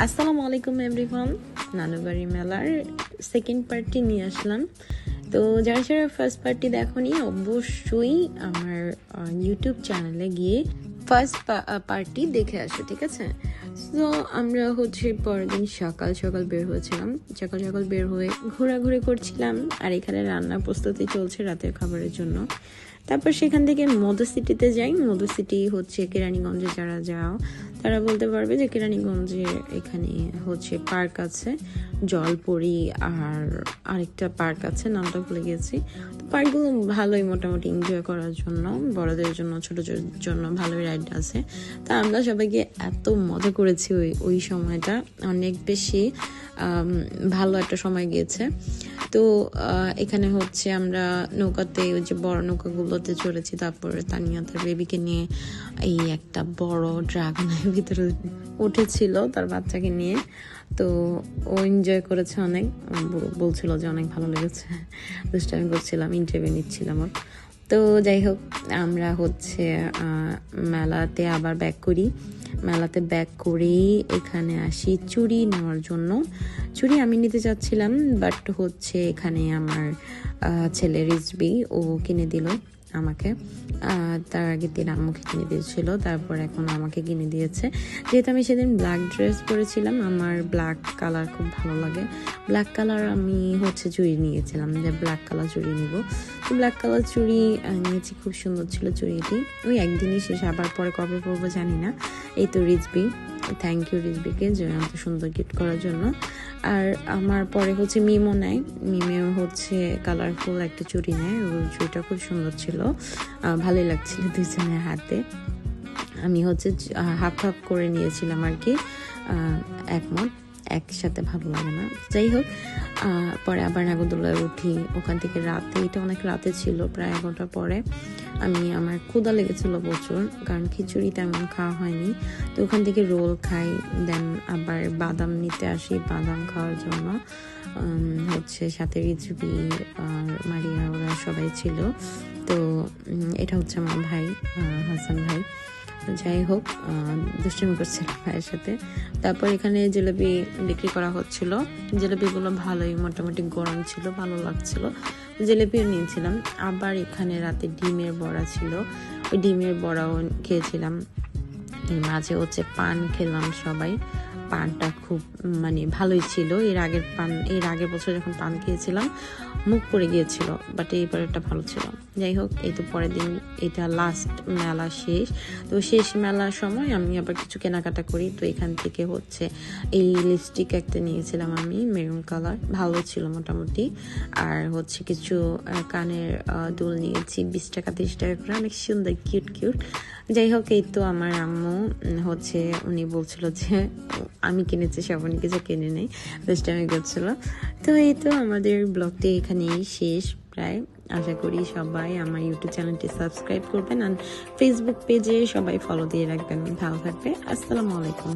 আসসালামু আলাইকুম এভরিওয়ান। নানুবাড়ি মেলার সেকেন্ড পার্টটি নিয়ে আসলাম। তো যারা যারা ফার্স্ট পার্টটি দেখোনি অবশ্যই আমার ইউটিউব চ্যানেলে গিয়ে ফার্স্ট পার্টটি দেখে আসো, ঠিক আছে? তো আমরা পরের দিন সকাল সকাল বের হয়েছিলাম। সকাল সকাল বের হয়ে ঘোরাঘুরি করছিলাম, আর এখানে রান্নার প্রস্তুতি চলছে রাতের খাবারের জন্য। তারপর সেখান থেকে মধু সিটিতে যাই। মধু সিটি কেরানীগঞ্জে যারা যাও তারা বলতে পারবে যে কেরানীগঞ্জে এখানে পার্ক আছে, জলপরি, আর আরেকটা পার্ক আছে, নামটা ভুলে গেছি। তো পার্কগুলো ভালোই, মোটামুটি এনজয় করার জন্য, বড়দের জন্য ছোটদের জন্য ভালোই রাইড আছে। তা আমরা সবাইকে এত মজা করেছি ওই সময়টা, অনেক বেশি ভালো একটা সময় গিয়েছে। তো এখানে আমরা নৌকাতে, ওই যে বড় নৌকাগুলোতে চড়েছি। তারপরে তানিয়া তার বেবিকে নিয়ে এই একটা বড় ড্রাগনের ভিতরে উঠেছিল তার বাচ্চাকে নিয়ে। তো ও এনজয় করেছে অনেক, বলছিল যে অনেক ভালো লেগেছে। দুষ্টামি করছিলাম, ইন্টারভিউ নিচ্ছিলাম ওর। তো যাই হোক, আমরা মেলাতে আবার ব্যাক করি। মেলাতে ব্যাক করেই এখানে আসি চুড়ি নেওয়ার জন্য। চুড়ি আমি নিতে চাচ্ছিলাম, বাট এখানে আমার ছেলে রিজবি ও কিনে দিল আমাকে। তার আগের দিন আম্মুকে কিনে দিয়েছিল, তারপর এখন আমাকে কিনে দিয়েছে। যেহেতু আমি সেদিন ব্ল্যাক ড্রেস পরেছিলাম, আমার ব্ল্যাক কালার খুব ভালো লাগে। ব্ল্যাক কালার আমি চুড়ি নিয়েছিলাম, যে ব্ল্যাক কালার চুড়ি নিব। তো ব্ল্যাক কালার চুড়ি নিয়েছি, খুব সুন্দর ছিল চুড়িটি। ওই একদিনই শেষ, আবার পরে কবে পরবো জানি না। এই তো রিজবি, থ্যাংক ইউ রিজবিকে যে এত সুন্দর গিফট করার জন্য। আর আমার পরে মিমো নেয়, মিমেও কালারফুল একটা চুড়ি নেয়। ওই চুড়িটা খুব সুন্দর ছিল, ভালোই লাগছিল দুজনের হাতে। আমি হাফ হাফ করে নিয়েছিলাম আর কি, একমত একসাথে ভালো লাগে না। যাই হোক, পরে আবার নাগরদোলায় উঠি। ওখান থেকে রাতে, এটা অনেক রাতে ছিল, প্রায় 11টার পরে। আমার ক্ষুধা লেগেছিল প্রচুর, কারণ খিচুড়ি তেমন খাওয়া হয়নি। তো ওখান থেকে রোল খাই, দেন আবার বাদাম নিতে আসি বাদাম খাওয়ার জন্য। সাথে রিজবি আর মারিয়া, ওরা সবাই ছিল। তো এটা আমার ভাই, হাসান ভাই। যাই হোক, দুষ্টামি করছিল ভাইয়ের সাথে। তারপর এখানে জিলাপি বিক্রি করা হচ্ছিল। জিলাপিগুলো ভালোই, মোটামুটি গরম ছিল, ভালো লাগছিল। জিলাপিও নিয়েছিলাম। আবার এখানে রাতে ডিমের বড়া ছিল, ওই ডিমের বড়াও খেয়েছিলাম। এর মাঝে পান খেলাম সবাই। পানটা খুব ভালোই ছিল। এর আগের বছর যখন পান খেয়েছিলাম মুখ পড়ে গিয়েছিল, বাট এইবার এটা ভালো ছিল। যাই হোক, এই তো পরের দিন, এটা লাস্ট মেলা শেষ। তো শেষ মেলার সময় আমি আবার কিছু কেনাকাটা করি। তো এখান থেকে এই লিপস্টিক একটা নিয়েছিলাম আমি, মেরুন কালার, ভালো ছিল মোটামুটি। আর কিছু কানের দুল নিয়েছি, 20 টাকা 30 টাকা করে, অনেক সুন্দর কিউট কিউট। যাই হোক, এই তো আমার আম্মু উনি বলছিল যে আমি কিনেছি, সবাই কিছু কিনে নেই, দুষ্টামি করছিল। তো এই তো আমাদের ব্লগটি এখানেই শেষ প্রায়। আশা করি সবাই আমার ইউটিউব চ্যানেলটি সাবস্ক্রাইব করবেন, আর ফেসবুক পেজে সবাই ফলো দিয়ে রাখবেন। ভালো থাকবে। আসসালামু আলাইকুম।